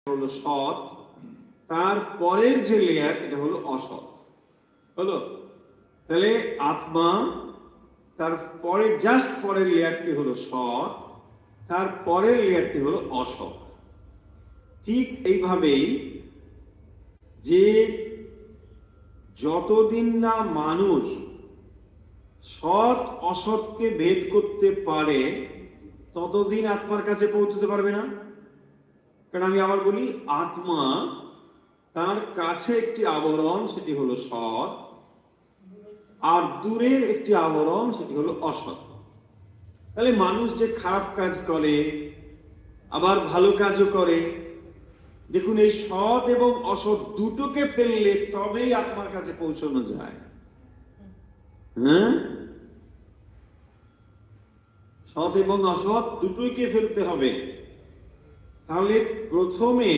হলো সৎ, তার পরের যে লেয়ার এটা হলো অসৎ। হলো তাহলে আত্মা, তার পরের জাস্ট পরের লেয়ারটি হলো সৎ, তার পরের লেয়ারটি হলো অসৎ। ঠিক এইভাবেই যে যতদিন না মানুষ সৎ অসৎকে ভেদ করতে পারে ততদিন আত্মার কাছে পৌঁছতে পারবে না। কারণ আমি আবার বলি, আত্মা তার কাছে একটি আবরণ, সেটি হলো সৎ, আর দূরের একটি আবরণ, সেটি হলো অসৎ। তাহলে মানুষ যে খারাপ কাজ করে আবার ভালো কাজও করে, দেখুন এই সৎ এবং অসৎ দুটোকে ফেললে তবেই আত্মার কাছে পৌঁছানো যায়। হ্যাঁ, সৎ এবং অসৎ দুটোইকে ফেলতে হবে। তাহলে প্রথমে